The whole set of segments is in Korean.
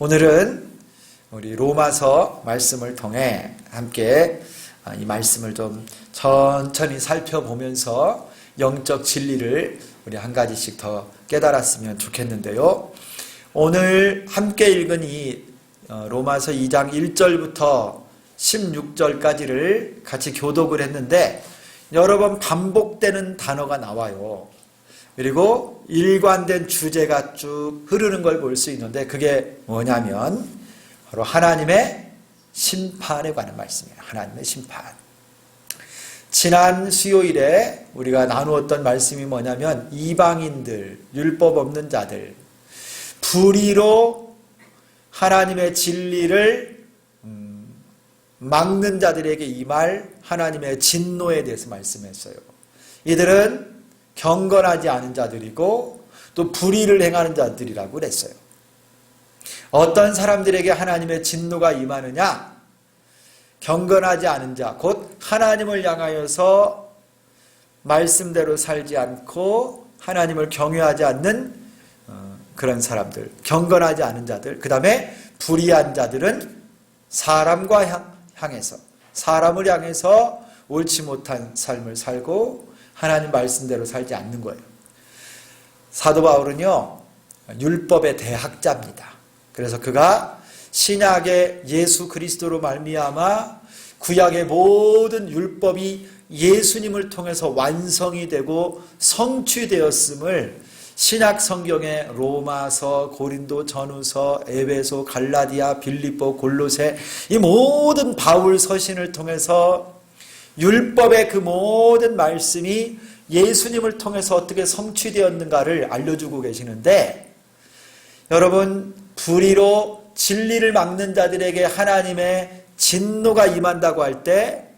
오늘은 우리 로마서 말씀을 통해 함께 이 말씀을 좀 천천히 살펴보면서 영적 진리를 우리 한 가지씩 더 깨달았으면 좋겠는데요. 오늘 함께 읽은 이 로마서 2장 1절부터 16절까지를 같이 교독을 했는데 여러 번 반복되는 단어가 나와요. 그리고 일관된 주제가 쭉 흐르는 걸 볼 수 있는데 그게 뭐냐면 바로 하나님의 심판에 관한 말씀이에요. 하나님의 심판. 지난 수요일에 우리가 나누었던 말씀이 뭐냐면 이방인들, 율법 없는 자들, 불의로 하나님의 진리를 막는 자들에게 임할 하나님의 진노에 대해서 말씀했어요. 이들은 경건하지 않은 자들이고 또 불의를 행하는 자들이라고 그랬어요. 어떤 사람들에게 하나님의 진노가 임하느냐? 경건하지 않은 자, 곧 하나님을 향하여서 말씀대로 살지 않고 하나님을 경외하지 않는 그런 사람들, 경건하지 않은 자들, 그 다음에 불의한 자들은 사람과 향해서, 사람을 향해서 옳지 못한 삶을 살고 하나님 말씀대로 살지 않는 거예요. 사도 바울은요, 율법의 대학자입니다. 그래서 그가 신약의 예수 그리스도로 말미암아 구약의 모든 율법이 예수님을 통해서 완성이 되고 성취되었음을 신약 성경의 로마서, 고린도 전후서, 에베소, 갈라디아, 빌립보, 골로새 이 모든 바울 서신을 통해서 율법의 그 모든 말씀이 예수님을 통해서 어떻게 성취되었는가를 알려주고 계시는데, 여러분, 불의로 진리를 막는 자들에게 하나님의 진노가 임한다고 할 때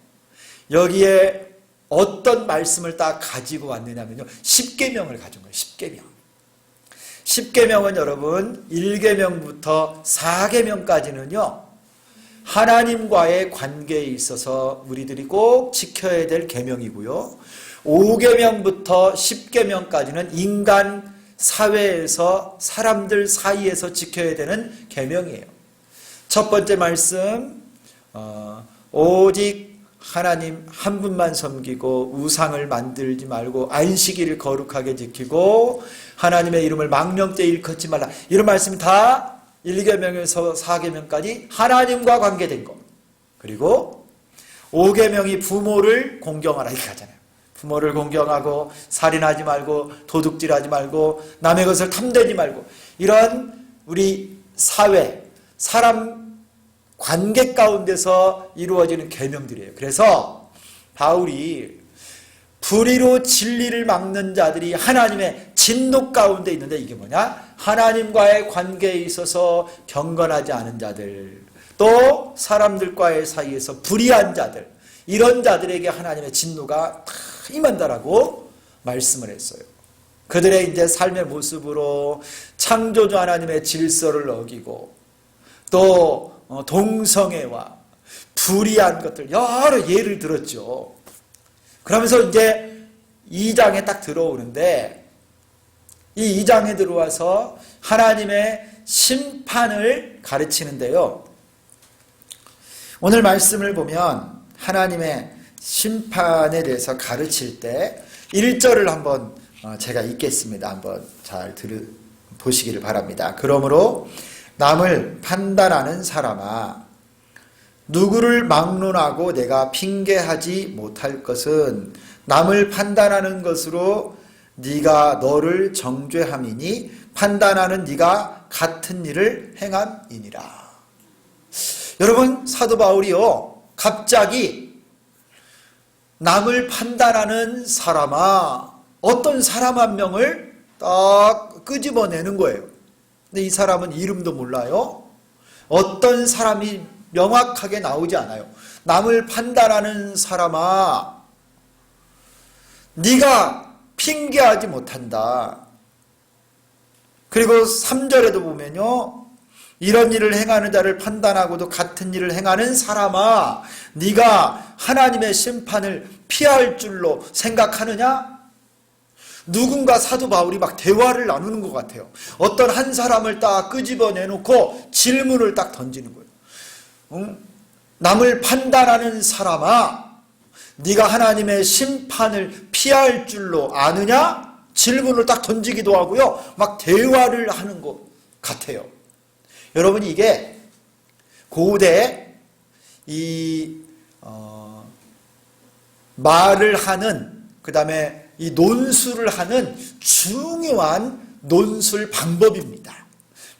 여기에 어떤 말씀을 딱 가지고 왔느냐면요, 십계명을 가진 거예요. 십계명. 십계명은 여러분 1계명부터 4계명까지는요 하나님과의 관계에 있어서 우리들이 꼭 지켜야 될 계명이고요, 5계명부터 10계명까지는 인간 사회에서 사람들 사이에서 지켜야 되는 계명이에요. 첫 번째 말씀, 오직 하나님 한 분만 섬기고 우상을 만들지 말고 안식일을 거룩하게 지키고 하나님의 이름을 망령되이 일컫지 말라. 이런 말씀이 다 1계명에서 4계명까지 하나님과 관계된 것. 그리고 5계명이 부모를 공경하라 이렇게 하잖아요. 부모를 공경하고 살인하지 말고 도둑질하지 말고 남의 것을 탐내지 말고, 이런 우리 사회, 사람 관계 가운데서 이루어지는 계명들이에요. 그래서 바울이 불의로 진리를 막는 자들이 하나님의 진노 가운데 있는데, 이게 뭐냐? 하나님과의 관계에 있어서 경건하지 않은 자들, 또 사람들과의 사이에서 불의한 자들, 이런 자들에게 하나님의 진노가 다 임한다라고 말씀을 했어요. 그들의 이제 삶의 모습으로 창조주 하나님의 질서를 어기고 또 동성애와 불의한 것들 여러 예를 들었죠. 그러면서 이제 2장에 딱 들어오는데, 이 2장에 들어와서 하나님의 심판을 가르치는데요. 오늘 말씀을 보면 하나님의 심판에 대해서 가르칠 때 1절을 한번 제가 읽겠습니다. 한번 잘 보시기를 바랍니다. 그러므로 남을 판단하는 사람아, 누구를 막론하고 내가 핑계하지 못할 것은 남을 판단하는 것으로 네가 너를 정죄함이니 판단하는 네가 같은 일을 행함이니라. 여러분, 사도 바울이요, 갑자기 남을 판단하는 사람아, 어떤 사람 한 명을 딱 끄집어내는 거예요. 근데 이 사람은 이름도 몰라요. 어떤 사람이 명확하게 나오지 않아요. 남을 판단하는 사람아, 네가 핑계하지 못한다. 그리고 3절에도 보면요, 이런 일을 행하는 자를 판단하고도 같은 일을 행하는 사람아, 네가 하나님의 심판을 피할 줄로 생각하느냐? 누군가 사도 바울이 막 대화를 나누는 것 같아요. 어떤 한 사람을 딱 끄집어내놓고 질문을 딱 던지는 거예요. 응? 남을 판단하는 사람아, 네가 하나님의 심판을 피할 줄로 아느냐? 질문을 딱 던지기도 하고요. 막 대화를 하는 것 같아요. 여러분, 이게 고대 말을 하는, 그 다음에 이 논술을 하는 중요한 논술 방법입니다.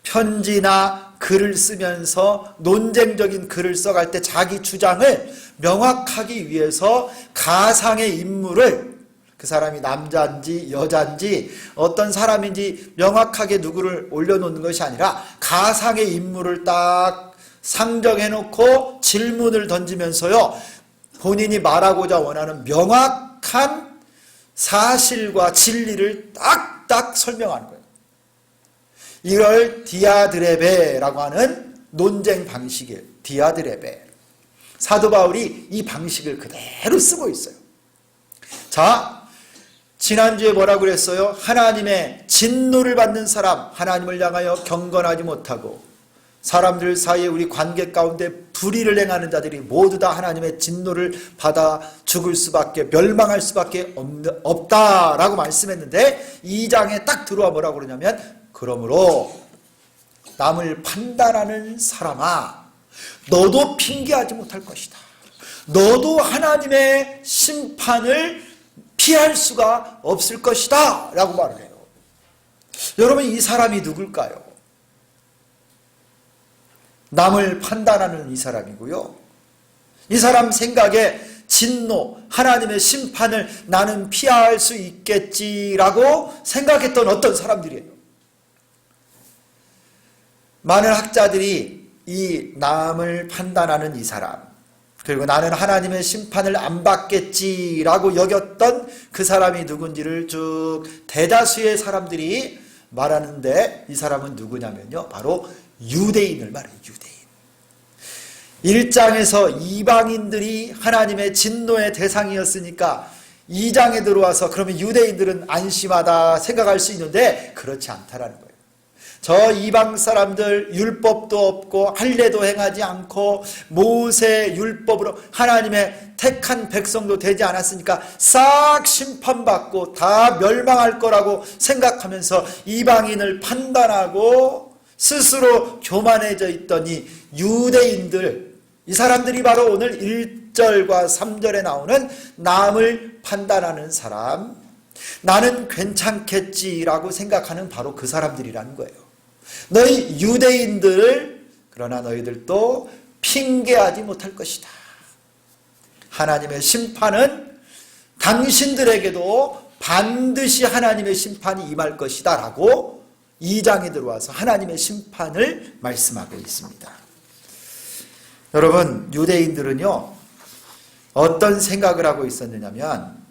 편지나 글을 쓰면서 논쟁적인 글을 써갈 때 자기 주장을 명확하기 위해서 가상의 인물을, 그 사람이 남자인지 여자인지 어떤 사람인지 명확하게 누구를 올려놓는 것이 아니라 가상의 인물을 딱 상정해놓고 질문을 던지면서요, 본인이 말하고자 원하는 명확한 사실과 진리를 딱딱 설명하는 거예요. 이걸 디아드레베라고 하는 논쟁 방식이에요. 디아드레베. 사도 바울이 이 방식을 그대로 쓰고 있어요. 자, 지난주에 뭐라고 그랬어요? 하나님의 진노를 받는 사람, 하나님을 향하여 경건하지 못하고 사람들 사이에 우리 관계 가운데 불의를 행하는 자들이 모두 다 하나님의 진노를 받아 죽을 수밖에, 멸망할 수밖에 없다라고 말씀했는데 2장에 딱 들어와 뭐라고 그러냐면, 그러므로 남을 판단하는 사람아, 너도 핑계하지 못할 것이다. 너도 하나님의 심판을 피할 수가 없을 것이다 라고 말을 해요. 여러분, 이 사람이 누굴까요? 남을 판단하는 이 사람이고요. 이 사람 생각에 진노, 하나님의 심판을 나는 피할 수 있겠지라고 생각했던 어떤 사람들이에요. 많은 학자들이 이 남을 판단하는 이 사람, 그리고 나는 하나님의 심판을 안 받겠지라고 여겼던 그 사람이 누군지를 쭉 대다수의 사람들이 말하는데, 이 사람은 누구냐면요, 바로 유대인을 말해요. 유대인. 1장에서 이방인들이 하나님의 진노의 대상이었으니까 2장에 들어와서 그러면 유대인들은 안심하다 생각할 수 있는데, 그렇지 않다라는 거예요. 저 이방 사람들 율법도 없고 할례도 행하지 않고 모세 율법으로 하나님의 택한 백성도 되지 않았으니까 싹 심판받고 다 멸망할 거라고 생각하면서 이방인을 판단하고 스스로 교만해져 있던 이 유대인들, 이 사람들이 바로 오늘 1절과 3절에 나오는 남을 판단하는 사람, 나는 괜찮겠지라고 생각하는 바로 그 사람들이라는 거예요. 너희 유대인들, 그러나 너희들도 핑계하지 못할 것이다. 하나님의 심판은 당신들에게도 반드시 하나님의 심판이 임할 것이다 라고 2장에 들어와서 하나님의 심판을 말씀하고 있습니다. 여러분, 유대인들은요 어떤 생각을 하고 있었느냐면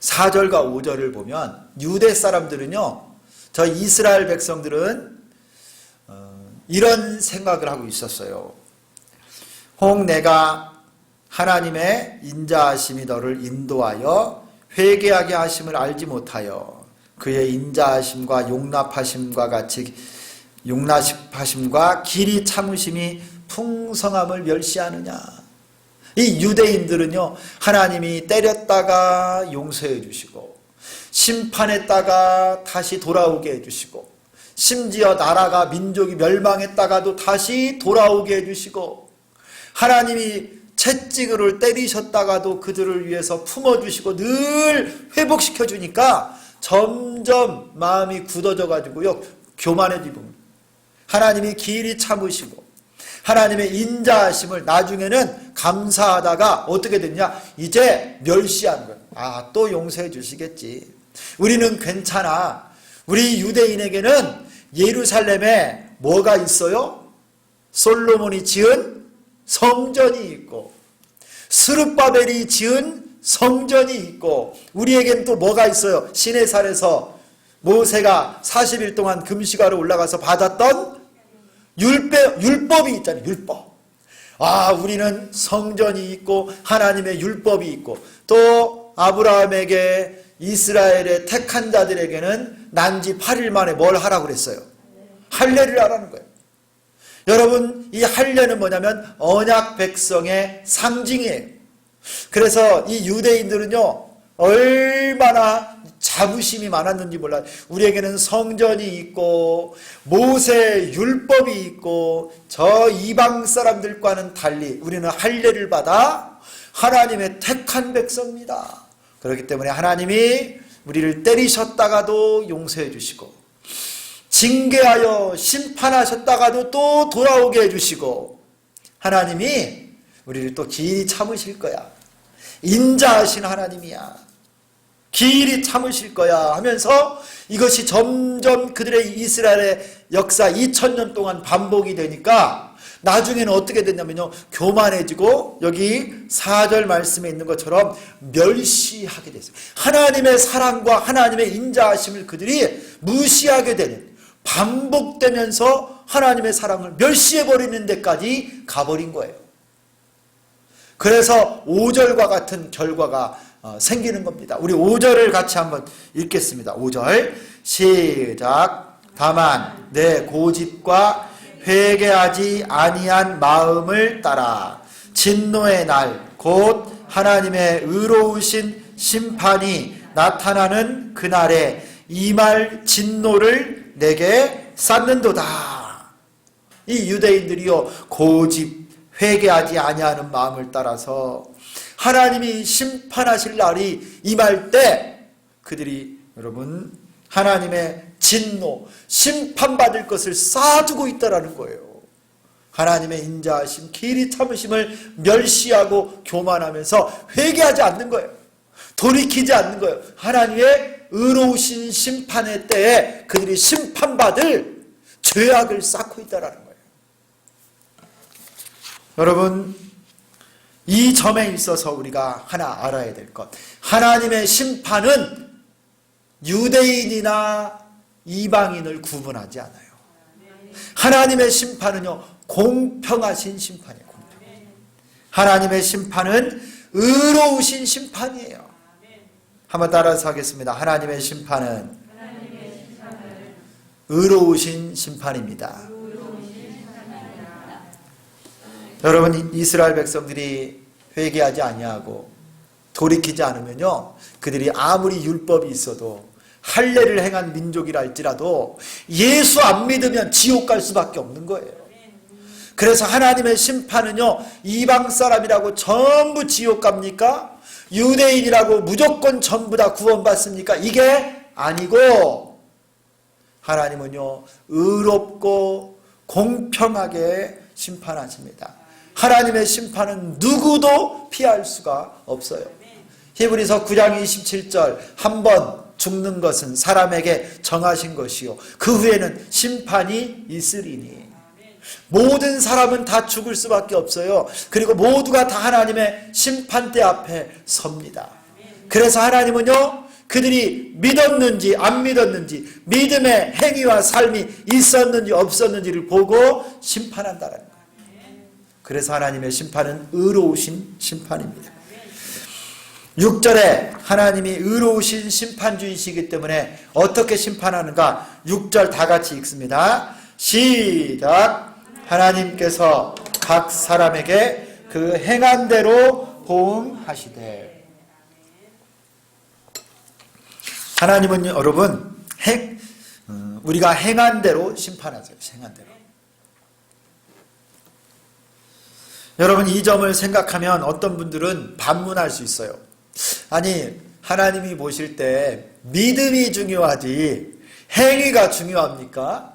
4절과 5절을 보면 유대 사람들은요, 저 이스라엘 백성들은 이런 생각을 하고 있었어요. 혹 내가 하나님의 인자하심이 너를 인도하여 회개하게 하심을 알지 못하여 그의 인자하심과 용납하심과 같이 용납하심과 길이 참으심이 풍성함을 멸시하느냐. 이 유대인들은요, 하나님이 때렸다가 용서해 주시고 심판했다가 다시 돌아오게 해주시고, 심지어 나라가 민족이 멸망했다가도 다시 돌아오게 해주시고, 하나님이 채찍으로 때리셨다가도 그들을 위해서 품어주시고 늘 회복시켜주니까 점점 마음이 굳어져 가지고요 교만해지고, 하나님이 길이 참으시고 하나님의 인자하심을 나중에는 감사하다가 어떻게 됐냐, 이제 멸시하는 거예요. 아, 또 용서해 주시겠지, 우리는 괜찮아. 우리 유대인에게는 예루살렘에 뭐가 있어요? 솔로몬이 지은 성전이 있고 스룹바벨이 지은 성전이 있고, 우리에겐 또 뭐가 있어요? 시내산에서 모세가 40일 동안 금식하러 올라가서 받았던 율법이 있잖아요. 율법. 아, 우리는 성전이 있고 하나님의 율법이 있고, 또 아브라함에게 이스라엘의 택한 자들에게는 난지 8일 만에 뭘 하라고 그랬어요? 할례를 하라는 거예요. 여러분, 이 할례는 뭐냐면 언약 백성의 상징이에요. 그래서 이 유대인들은요, 얼마나 자부심이 많았는지 몰라요. 우리에게는 성전이 있고 모세 율법이 있고 저 이방 사람들과는 달리 우리는 할례를 받아 하나님의 택한 백성입니다. 그렇기 때문에 하나님이 우리를 때리셨다가도 용서해 주시고 징계하여 심판하셨다가도 또 돌아오게 해주시고 하나님이 우리를 또 길이 참으실 거야. 인자하신 하나님이야. 길이 참으실 거야 하면서 이것이 점점 그들의 이스라엘의 역사 2000년 동안 반복이 되니까 나중에는 어떻게 됐냐면요, 교만해지고 여기 4절 말씀에 있는 것처럼 멸시하게 됐어요. 하나님의 사랑과 하나님의 인자하심을 그들이 무시하게 되는, 반복되면서 하나님의 사랑을 멸시해버리는 데까지 가버린 거예요. 그래서 5절과 같은 결과가 생기는 겁니다. 우리 5절을 같이 한번 읽겠습니다. 5절 시작. 다만 내 고집과 회개하지 아니한 마음을 따라 진노의 날 곧 하나님의 의로우신 심판이 나타나는 그날에 이 말 진노를 내게 쌓는도다. 이 유대인들이요, 고집 회개하지 아니하는 마음을 따라서 하나님이 심판하실 날이 임할 때 그들이 여러분 하나님의 진노, 심판받을 것을 쌓아두고 있다라는 거예요. 하나님의 인자하심, 길이 참으심을 멸시하고 교만하면서 회개하지 않는 거예요. 돌이키지 않는 거예요. 하나님의 의로우신 심판의 때에 그들이 심판받을 죄악을 쌓고 있다라는 거예요. 여러분, 이 점에 있어서 우리가 하나 알아야 될 것, 하나님의 심판은 유대인이나 이방인을 구분하지 않아요. 하나님의 심판은요, 공평하신 심판이에요. 하나님의 심판은 의로우신 심판이에요. 한번 따라서 하겠습니다. 하나님의 심판은 의로우신 심판입니다. 여러분, 이스라엘 백성들이 회개하지 아니하고 돌이키지 않으면요, 그들이 아무리 율법이 있어도 할례를 행한 민족이라 할지라도 예수 안 믿으면 지옥 갈 수밖에 없는 거예요. 그래서 하나님의 심판은요, 이방 사람이라고 전부 지옥 갑니까? 유대인이라고 무조건 전부 다 구원받습니까? 이게 아니고 하나님은요, 의롭고 공평하게 심판하십니다. 하나님의 심판은 누구도 피할 수가 없어요. 히브리서 9장 27절, 한 번 죽는 것은 사람에게 정하신 것이요 그 후에는 심판이 있으리니. 모든 사람은 다 죽을 수밖에 없어요. 그리고 모두가 다 하나님의 심판대 앞에 섭니다. 그래서 하나님은요, 그들이 믿었는지 안 믿었는지, 믿음의 행위와 삶이 있었는지 없었는지를 보고 심판한다는 거예요. 그래서 하나님의 심판은 의로우신 심판입니다. 6절에 하나님이 의로우신 심판주이시기 때문에 어떻게 심판하는가? 6절 다 같이 읽습니다. 시작. 하나님께서 각 사람에게 그 행한 대로 보응하시되. 하나님은 여러분 우리가 행한 대로 심판하세요. 행한 대로. 여러분, 이 점을 생각하면 어떤 분들은 반문할 수 있어요. 아니, 하나님이 보실 때 믿음이 중요하지 행위가 중요합니까?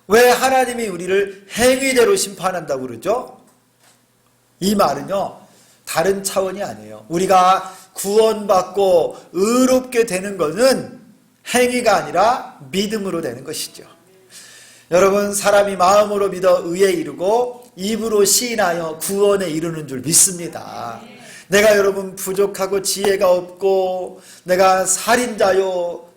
왜 하나님이 우리를 행위대로 심판한다고 그러죠? 이 말은요, 다른 차원이 아니에요. 우리가 구원받고 의롭게 되는 것은 행위가 아니라 믿음으로 되는 것이죠. 여러분, 사람이 마음으로 믿어 의에 이르고 입으로 시인하여 구원에 이르는 줄 믿습니다. 내가 여러분 부족하고 지혜가 없고 내가 살인자요,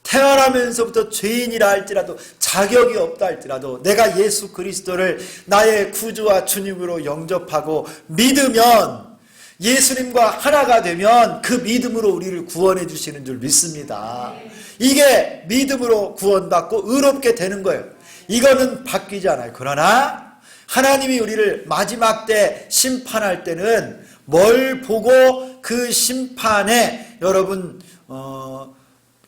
태어나면서부터 죄인이라 할지라도 자격이 없다 할지라도 내가 예수 그리스도를 나의 구주와 주님으로 영접하고 믿으면 예수님과 하나가 되면 그 믿음으로 우리를 구원해 주시는 줄 믿습니다. 이게 믿음으로 구원받고 의롭게 되는 거예요. 이거는 바뀌지 않아요. 그러나 하나님이 우리를 마지막 때 심판할 때는 뭘 보고 그 심판에 여러분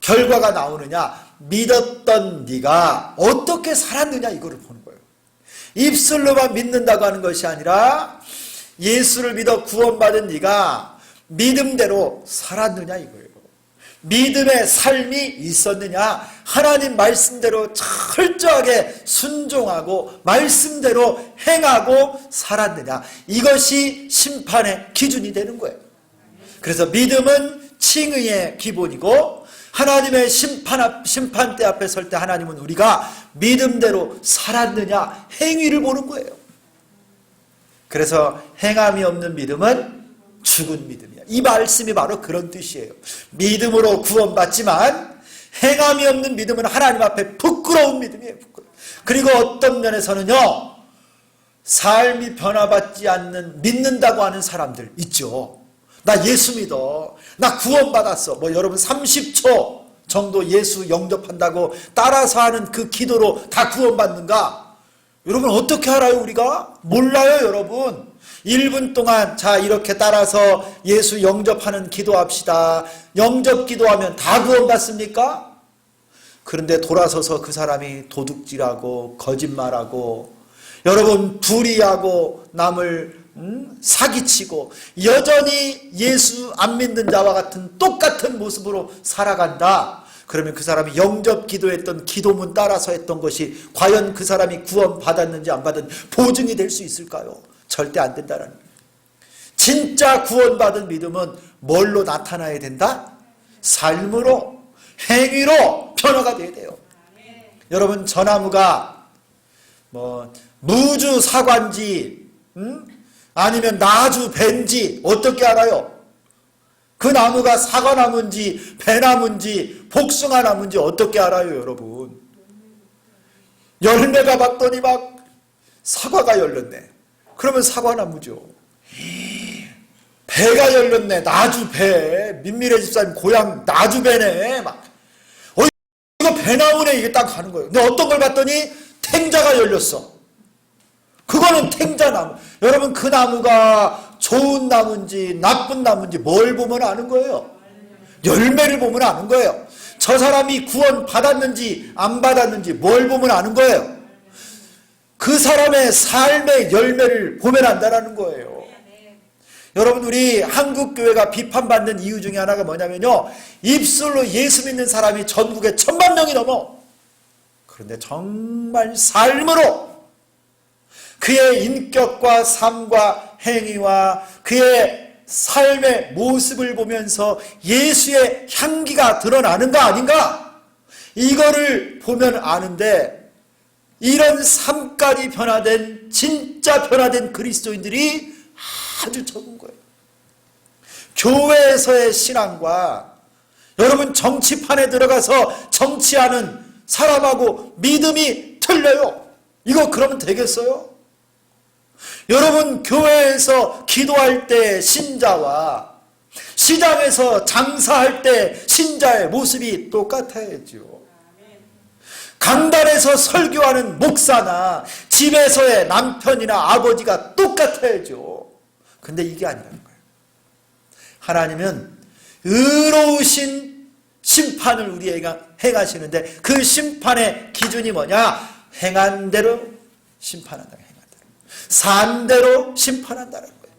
결과가 나오느냐, 믿었던 네가 어떻게 살았느냐 이거를 보는 거예요. 입술로만 믿는다고 하는 것이 아니라 예수를 믿어 구원받은 네가 믿음대로 살았느냐 이거예요. 믿음의 삶이 있었느냐, 하나님 말씀대로 철저하게 순종하고 말씀대로 행하고 살았느냐, 이것이 심판의 기준이 되는 거예요. 그래서 믿음은 칭의의 기본이고 하나님의 심판대 앞에 설 때 하나님은 우리가 믿음대로 살았느냐 행위를 보는 거예요. 그래서 행함이 없는 믿음은 죽은 믿음이야. 이 말씀이 바로 그런 뜻이에요. 믿음으로 구원받지만 행함이 없는 믿음은 하나님 앞에 부끄러운 믿음이에요. 부끄러워. 그리고 어떤 면에서는요, 삶이 변화받지 않는 믿는다고 하는 사람들 있죠. 나 예수 믿어, 나 구원받았어, 여러분 30초 정도 예수 영접한다고 따라서 하는 그 기도로 다 구원받는가? 여러분 어떻게 알아요? 우리가 몰라요. 여러분 1분 동안 자 이렇게 따라서 예수 영접하는 기도합시다. 영접 기도하면 다 구원받습니까? 그런데 돌아서서 그 사람이 도둑질하고 거짓말하고 여러분 불의하고 남을 사기치고 여전히 예수 안 믿는 자와 같은 똑같은 모습으로 살아간다. 그러면 그 사람이 영접 기도했던 기도문 따라서 했던 것이 과연 그 사람이 구원 받았는지 안 받은 보증이 될 수 있을까요? 절대 안 된다는 거예요. 진짜 구원받은 믿음은 뭘로 나타나야 된다? 삶으로, 행위로 변화가 돼야 돼요. 여러분 저 나무가 무주 사과인지 아니면 나주 배인지 어떻게 알아요? 그 나무가 사과나무인지 배나무인지 복숭아나무인지 어떻게 알아요? 여러분 열매가 봤더니 막 사과가 열렸네. 그러면 사과나무죠. 배가 열렸네. 나주배. 민미래 집사님 고향 나주배네. 막 이거 배나무네. 이게 딱 가는 거예요. 근데 어떤 걸 봤더니 탱자가 열렸어. 그거는 탱자나무. 여러분 그 나무가 좋은 나무인지 나쁜 나무인지 뭘 보면 아는 거예요? 열매를 보면 아는 거예요. 저 사람이 구원 받았는지 안 받았는지 뭘 보면 아는 거예요? 그 사람의 삶의 열매를 보면 안다라는 거예요. 여러분 우리 한국교회가 비판받는 이유 중에 하나가 뭐냐면요, 입술로 예수 믿는 사람이 전국에 1000만 명이 넘어. 그런데 정말 삶으로 그의 인격과 삶과 행위와 그의 삶의 모습을 보면서 예수의 향기가 드러나는가 아닌가? 이거를 보면 아는데 이런 삶까지 변화된 진짜 변화된 그리스도인들이 아주 적은 거예요. 교회에서의 신앙과 여러분 정치판에 들어가서 정치하는 사람하고 믿음이 틀려요. 이거 그러면 되겠어요? 여러분 교회에서 기도할 때 신자와 시장에서 장사할 때 신자의 모습이 똑같아야죠. 강단에서 설교하는 목사나 집에서의 남편이나 아버지가 똑같아야죠. 근데 이게 아니라는 거예요. 하나님은 의로우신 심판을 우리에게 행하시는데 그 심판의 기준이 뭐냐? 행한 대로 심판한다. 행한 대로. 산 대로 심판한다는 거예요.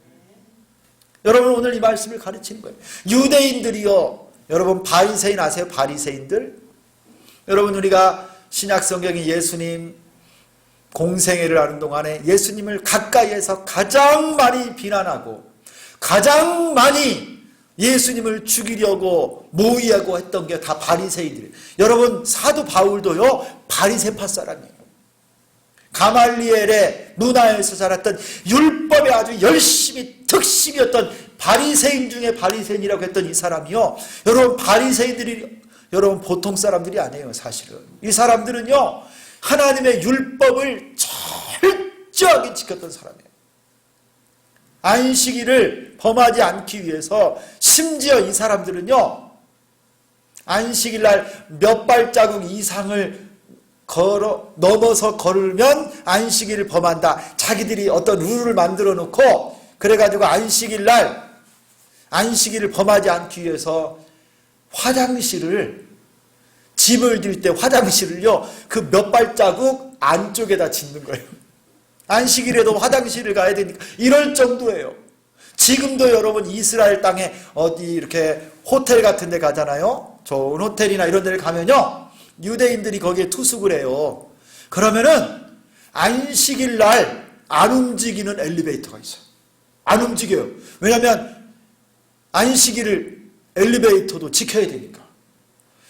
여러분 오늘 이 말씀을 가르치는 거예요. 유대인들이요. 여러분 바리새인 아세요? 바리새인들? 여러분 우리가 신약성경이 예수님 공생애를 하는 동안에 예수님을 가까이에서 가장 많이 비난하고 가장 많이 예수님을 죽이려고 모의하고 했던 게 다 바리새인들이에요. 여러분 사도 바울도요 바리새파 사람이에요. 가말리엘의 문화에서 자랐던 율법에 아주 열심히 특심이었던 바리새인 중에 바리새인이라고 했던 이 사람이요, 여러분 바리새인들이 여러분 보통 사람들이 아니에요. 사실은 이 사람들은요 하나님의 율법을 철저하게 지켰던 사람이에요. 안식일을 범하지 않기 위해서 심지어 이 사람들은요, 안식일 날 몇 발자국 이상을 넘어서 걸으면 안식일을 범한다. 자기들이 어떤 룰을 만들어 놓고, 그래가지고 안식일 날 안식일을 범하지 않기 위해서 화장실을, 짐을 들 때 화장실을요, 그 몇 발자국 안쪽에다 짓는 거예요. 안식일에도 화장실을 가야 되니까 이럴 정도예요. 지금도 여러분 이스라엘 땅에 어디 이렇게 호텔 같은 데 가잖아요. 좋은 호텔이나 이런 데를 가면요, 유대인들이 거기에 투숙을 해요. 그러면은 안식일 날 안 움직이는 엘리베이터가 있어요. 안 움직여요. 왜냐하면 안식일을 엘리베이터도 지켜야 되니까.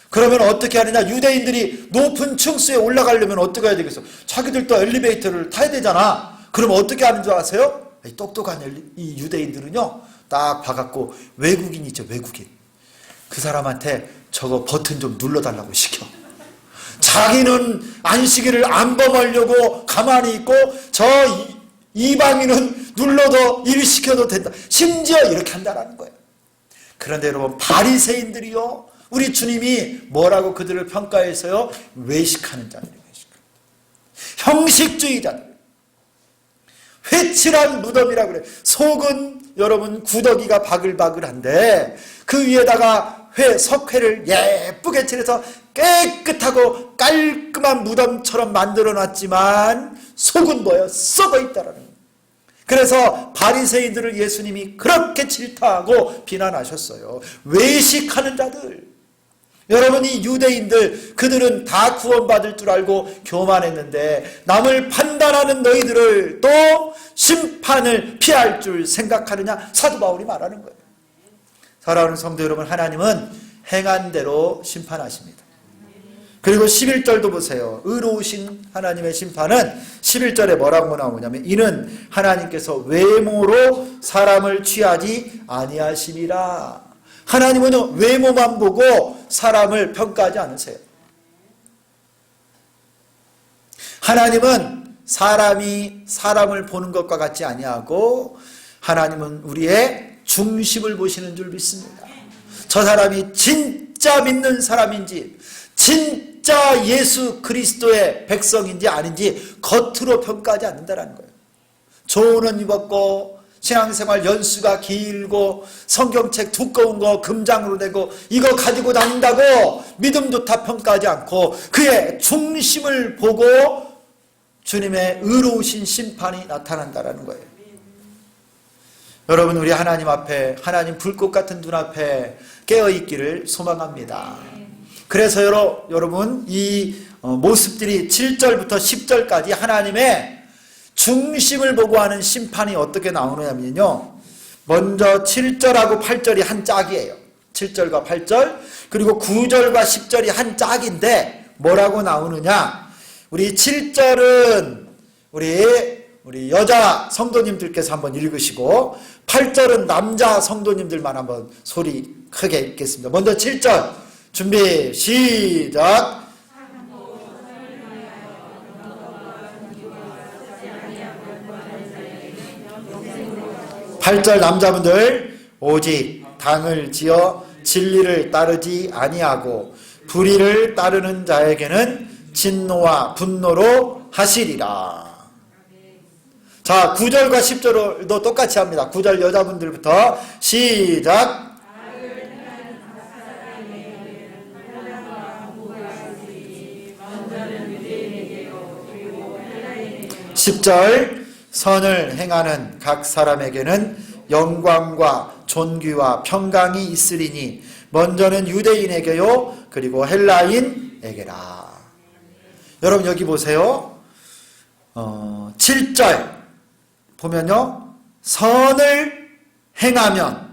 그러면 어떻게 하느냐? 유대인들이 높은 층수에 올라가려면 어떻게 해야 되겠어? 자기들도 엘리베이터를 타야 되잖아. 그럼 어떻게 하는 줄 아세요? 똑똑한 이 유대인들은요, 딱 봐갖고, 외국인 있죠, 외국인. 그 사람한테 저거 버튼 좀 눌러달라고 시켜. 자기는 안식일을 안 범하려고 가만히 있고, 저 이방인은 눌러도 일 시켜도 된다. 심지어 이렇게 한다라는 거예요. 그런데 여러분, 바리새인들이요, 우리 주님이 뭐라고 그들을 평가해서요? 외식하는 자들, 형식주의자들, 회칠한 무덤이라고 그래요. 속은 여러분 구더기가 바글바글한데 그 위에다가 석회를 예쁘게 칠해서 깨끗하고 깔끔한 무덤처럼 만들어 놨지만 속은 뭐예요? 썩어 있다라는 거예요. 그래서 바리새인들을 예수님이 그렇게 질타하고 비난하셨어요. 외식하는 자들. 여러분, 이 유대인들, 그들은 다 구원받을 줄 알고 교만했는데 남을 판단하는 너희들을 또 심판을 피할 줄 생각하느냐? 사도 바울이 말하는 거예요. 사랑하는 성도 여러분, 하나님은 행한 대로 심판하십니다. 그리고 11절도 보세요. 의로우신 하나님의 심판은 11절에 뭐라고 나오냐면, 이는 하나님께서 외모로 사람을 취하지 아니하심이라. 하나님은 외모만 보고 사람을 평가하지 않으세요. 하나님은 사람이 사람을 보는 것과 같지 아니하고, 하나님은 우리의 중심을 보시는 줄 믿습니다. 저 사람이 진짜 믿는 사람인지, 진짜 예수 그리스도의 백성인지 아닌지 겉으로 평가하지 않는다는 거예요. 좋은 옷 입었고, 신앙생활 연수가 길고, 성경책 두꺼운 거 금장으로 내고 이거 가지고 다닌다고 믿음 좋다 평가하지 않고, 그의 중심을 보고 주님의 의로우신 심판이 나타난다는 거예요. 여러분, 우리 하나님 앞에, 하나님 불꽃 같은 눈앞에 깨어있기를 소망합니다. 그래서 여러분, 이 모습들이 7절부터 10절까지 하나님의 중심을 보고 하는 심판이 어떻게 나오느냐면요, 먼저 7절하고 8절이 한 짝이에요. 7절과 8절, 그리고 9절과 10절이 한 짝인데 뭐라고 나오느냐? 우리 7절은 우리 여자 성도님들께서 한번 읽으시고, 8절은 남자 성도님들만 한번 소리 크게 읽겠습니다. 먼저 7절 준비 시작. 8절 남자분들, 오직 당을 지어 진리를 따르지 아니하고 불의를 따르는 자에게는 진노와 분노로 하시리라. 자, 9절과 10절도 똑같이 합니다. 9절 여자분들부터 시작. 10절 선을 행하는 각 사람에게는 영광과 존귀와 평강이 있으리니 먼저는 유대인에게요, 그리고 헬라인에게라. 여러분, 여기 보세요. 7절 보면요, 선을 행하여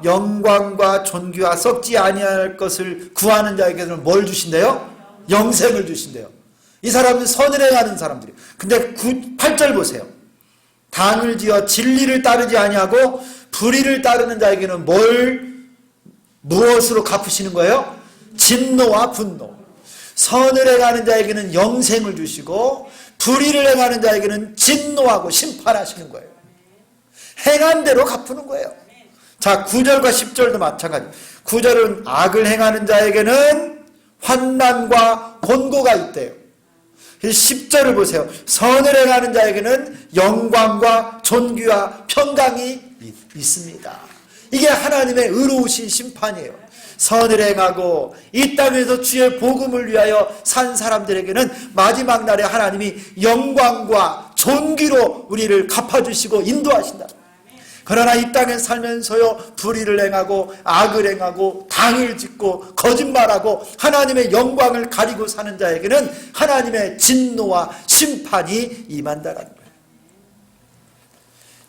영광과 존귀와 썩지 아니할 것을 구하는 자에게는 뭘 주신대요? 영생을 주신대요. 이 사람은 선을 행하는 사람들이에요. 근데 8절 보세요. 당을 지어 진리를 따르지 아니하고 불의를 따르는 자에게는 무엇으로 갚으시는 거예요? 진노와 분노. 선을 행하는 자에게는 영생을 주시고, 불의를 행하는 자에게는 진노하고 심판하시는 거예요. 행한 대로 갚는 거예요. 자, 9절과 10절도 마찬가지. 9절은 악을 행하는 자에게는 환난과 곤고가 있대요. 10절을 보세요. 선을 행하는 자에게는 영광과 존귀와 평강이 있습니다. 이게 하나님의 의로우신 심판이에요. 선을 행하고 이 땅에서 주의 복음을 위하여 산 사람들에게는 마지막 날에 하나님이 영광과 존귀로 우리를 갚아주시고 인도하신다. 그러나 이 땅에 살면서요, 불의를 행하고 악을 행하고 당을 짓고 거짓말하고 하나님의 영광을 가리고 사는 자에게는 하나님의 진노와 심판이 임한다는 거예요.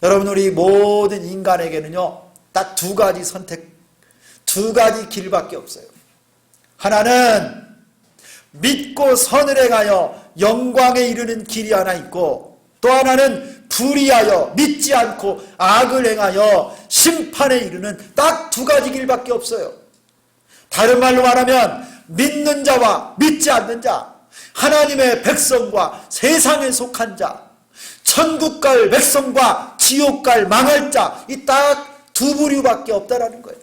여러분, 우리 모든 인간에게는요, 딱 두 가지 선택, 두 가지 길밖에 없어요. 하나는 믿고 선을 행하여 영광에 이르는 길이 하나 있고, 또 하나는 불의하여 믿지 않고 악을 행하여 심판에 이르는 딱 두 가지 길밖에 없어요. 다른 말로 말하면 믿는 자와 믿지 않는 자, 하나님의 백성과 세상에 속한 자, 천국 갈 백성과 지옥 갈 망할 자, 이 딱 두 부류밖에 없다라는 거예요.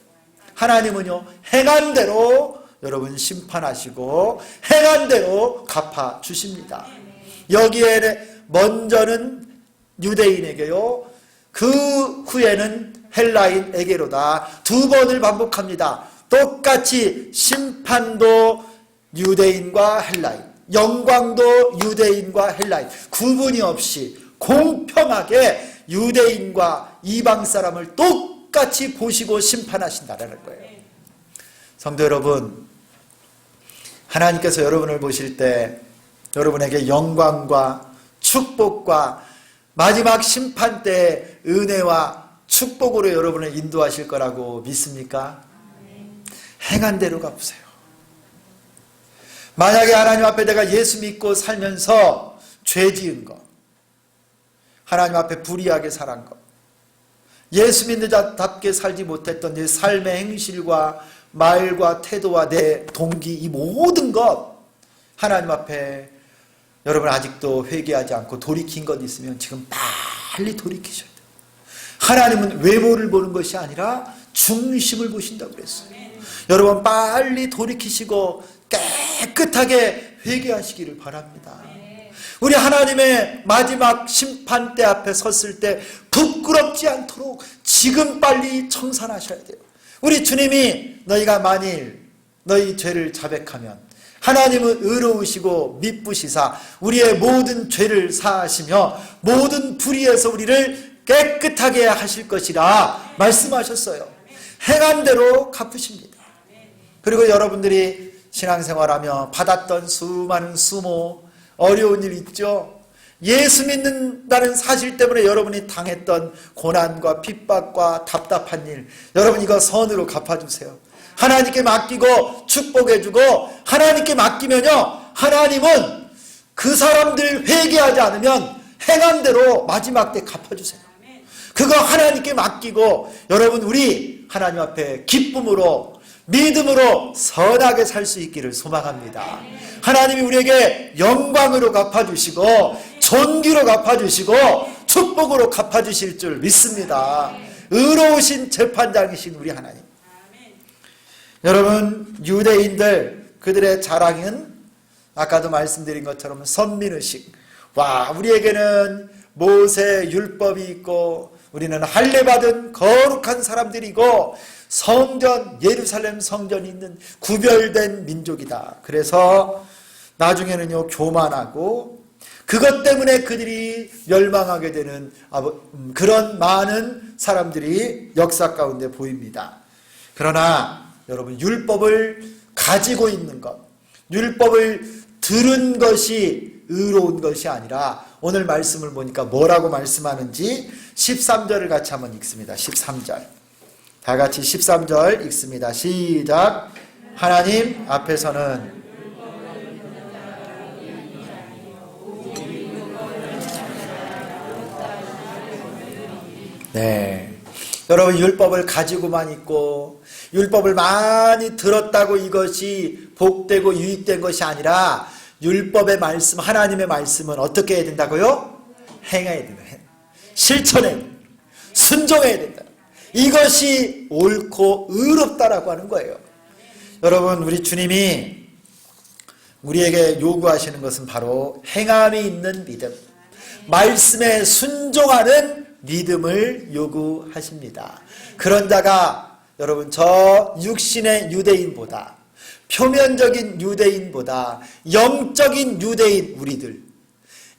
하나님은요, 행한 대로 여러분 심판하시고 행한 대로 갚아주십니다. 여기에 먼저는 유대인에게요, 그 후에는 헬라인에게로다. 두 번을 반복합니다. 똑같이 심판도 유대인과 헬라인, 영광도 유대인과 헬라인, 구분이 없이 공평하게 유대인과 이방 사람을 똑같이 보시고 심판하신다는 거예요. 성도 여러분, 하나님께서 여러분을 보실 때 여러분에게 영광과 축복과 마지막 심판 때 은혜와 축복으로 여러분을 인도하실 거라고 믿습니까? 행한 대로 갚으세요. 만약에 하나님 앞에 내가 예수 믿고 살면서 죄 지은 거, 하나님 앞에 불의하게 살한 거, 예수 믿는 자답게 살지 못했던 내 삶의 행실과 말과 태도와 내 동기, 이 모든 것 하나님 앞에 여러분 아직도 회개하지 않고 돌이킨 것 있으면 지금 빨리 돌이키셔야 돼요. 하나님은 외모를 보는 것이 아니라 중심을 보신다고 그랬어요. 여러분 빨리 돌이키시고 깨끗하게 회개하시기를 바랍니다. 우리 하나님의 마지막 심판대 앞에 섰을 때 부끄럽지 않도록 지금 빨리 청산하셔야 돼요. 우리 주님이 너희가 만일 너희 죄를 자백하면 하나님은 의로우시고 미쁘시사 우리의 모든 죄를 사하시며 모든 불의에서 우리를 깨끗하게 하실 것이라 말씀하셨어요. 행한 대로 갚으십니다. 그리고 여러분들이 신앙생활하며 받았던 수많은 수모, 어려운 일 있죠. 예수 믿는다는 사실 때문에 여러분이 당했던 고난과 핍박과 답답한 일, 여러분 이거 선으로 갚아주세요. 하나님께 맡기고 축복해주고 하나님께 맡기면요, 하나님은 그 사람들 회개하지 않으면 행한 대로 마지막 때 갚아주세요. 그거 하나님께 맡기고 여러분 우리 하나님 앞에 기쁨으로 믿음으로 선하게 살 수 있기를 소망합니다. 하나님이 우리에게 영광으로 갚아주시고 존귀로 갚아주시고 축복으로 갚아주실 줄 믿습니다. 의로우신 재판장이신 우리 하나님. 여러분 유대인들 그들의 자랑은 아까도 말씀드린 것처럼 선민의식. 와, 우리에게는 모세 율법이 있고 우리는 할례받은 거룩한 사람들이고 성전, 예루살렘 성전이 있는 구별된 민족이다. 그래서 나중에는요 교만하고 그것 때문에 그들이 멸망하게 되는 그런 많은 사람들이 역사 가운데 보입니다. 그러나 여러분 율법을 가지고 있는 것, 율법을 들은 것이 의로운 것이 아니라 오늘 말씀을 보니까 뭐라고 말씀하는지 13절을 같이 한번 읽습니다. 13절. 다 같이 13절 읽습니다. 시작. 하나님 앞에서는 네. 여러분 율법을 가지고만 있고 율법을 많이 들었다고 이것이 복되고 유익된 것이 아니라 율법의 말씀, 하나님의 말씀은 어떻게 해야 된다고요? 행해야 된다. 실천해야 된다. 순종해야 된다. 이것이 옳고 의롭다라고 하는 거예요. 여러분, 우리 주님이 우리에게 요구하시는 것은 바로 행함이 있는 믿음, 말씀에 순종하는 믿음을 요구하십니다. 그런 자가 여러분 저 육신의 유대인보다, 표면적인 유대인보다 영적인 유대인 우리들,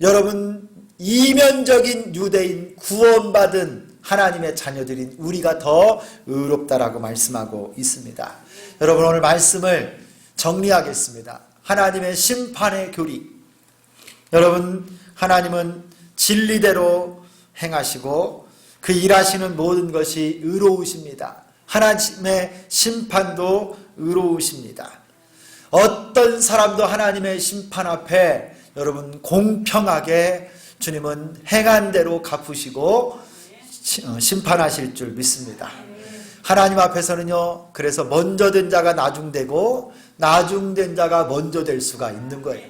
여러분 이면적인 유대인 구원받은 하나님의 자녀들인 우리가 더 의롭다라고 말씀하고 있습니다. 여러분, 오늘 말씀을 정리하겠습니다. 하나님의 심판의 교리. 여러분, 하나님은 진리대로 행하시고 그 일하시는 모든 것이 의로우십니다. 하나님의 심판도 의로우십니다. 어떤 사람도 하나님의 심판 앞에 여러분 공평하게 주님은 행한 대로 갚으시고 심판하실 줄 믿습니다. 하나님 앞에서는요, 그래서 먼저 된 자가 나중되고 나중된 자가 먼저 될 수가 있는 거예요.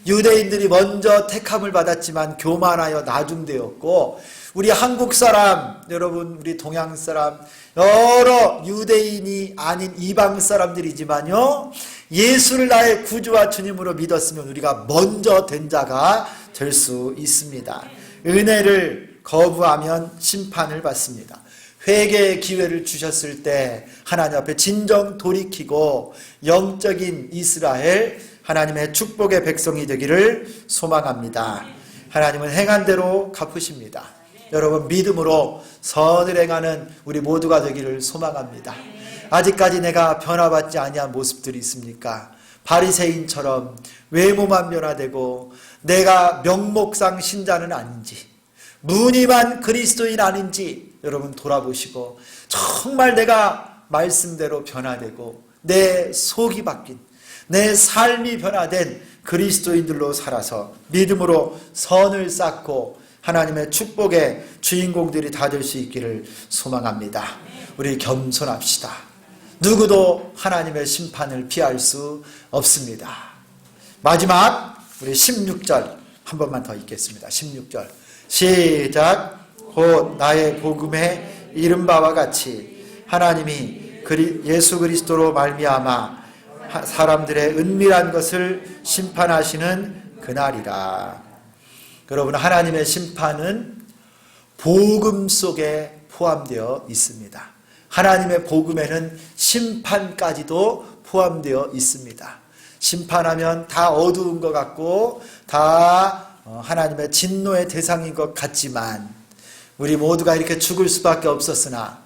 유대인들이 먼저 택함을 받았지만 교만하여 나중되었고, 우리 한국 사람, 여러분 우리 동양 사람, 여러 유대인이 아닌 이방 사람들이지만요, 예수를 나의 구주와 주님으로 믿었으면 우리가 먼저 된 자가 될 수 있습니다. 은혜를 거부하면 심판을 받습니다. 회개의 기회를 주셨을 때 하나님 앞에 진정 돌이키고 영적인 이스라엘, 하나님의 축복의 백성이 되기를 소망합니다. 하나님은 행한 대로 갚으십니다. 여러분, 믿음으로 선을 행하는 우리 모두가 되기를 소망합니다. 아직까지 내가 변화받지 아니한 모습들이 있습니까? 바리새인처럼 외모만 변화되고 내가 명목상 신자는 아닌지, 무늬만 그리스도인 아닌지 여러분 돌아보시고, 정말 내가 말씀대로 변화되고 내 속이 바뀐, 내 삶이 변화된 그리스도인들로 살아서 믿음으로 선을 쌓고 하나님의 축복의 주인공들이 다 될 수 있기를 소망합니다. 우리 겸손합시다. 누구도 하나님의 심판을 피할 수 없습니다. 마지막 우리 16절 한 번만 더 읽겠습니다. 16절 시작. 곧 나의 복음에 이른 바와 같이 하나님이 예수 그리스도로 말미암아 사람들의 은밀한 것을 심판하시는 그날이라. 여러분, 하나님의 심판은 복음 속에 포함되어 있습니다. 하나님의 복음에는 심판까지도 포함되어 있습니다. 심판하면 다 어두운 것 같고 다 하나님의 진노의 대상인 것 같지만 우리 모두가 이렇게 죽을 수밖에 없었으나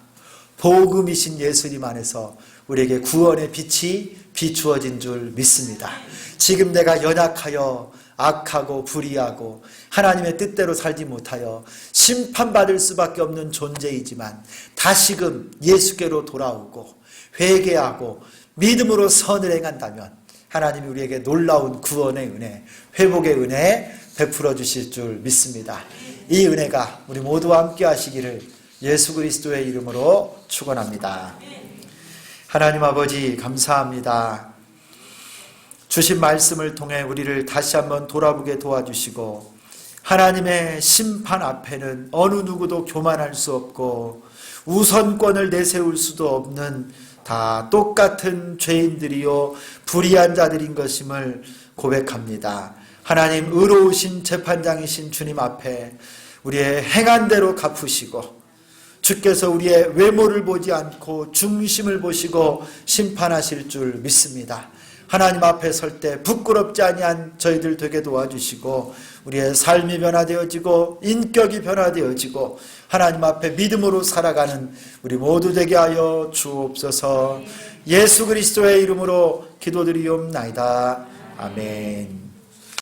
복음이신 예수님 안에서 우리에게 구원의 빛이 비추어진 줄 믿습니다. 지금 내가 연약하여 악하고 불의하고 하나님의 뜻대로 살지 못하여 심판받을 수밖에 없는 존재이지만 다시금 예수께로 돌아오고 회개하고 믿음으로 선을 행한다면 하나님이 우리에게 놀라운 구원의 은혜, 회복의 은혜 베풀어 주실 줄 믿습니다. 이 은혜가 우리 모두와 함께 하시기를 예수 그리스도의 이름으로 축원합니다. 하나님 아버지, 감사합니다. 주신 말씀을 통해 우리를 다시 한번 돌아보게 도와주시고, 하나님의 심판 앞에는 어느 누구도 교만할 수 없고 우선권을 내세울 수도 없는 다 똑같은 죄인들이요 불의한 자들인 것임을 고백합니다. 하나님, 의로우신 재판장이신 주님 앞에 우리의 행한 대로 갚으시고, 주께서 우리의 외모를 보지 않고 중심을 보시고 심판하실 줄 믿습니다. 하나님 앞에 설 때 부끄럽지 아니한 저희들 되게 도와주시고 우리의 삶이 변화되어지고 인격이 변화되어지고 하나님 앞에 믿음으로 살아가는 우리 모두 되게 하여 주옵소서. 예수 그리스도의 이름으로 기도드리옵나이다. 아멘.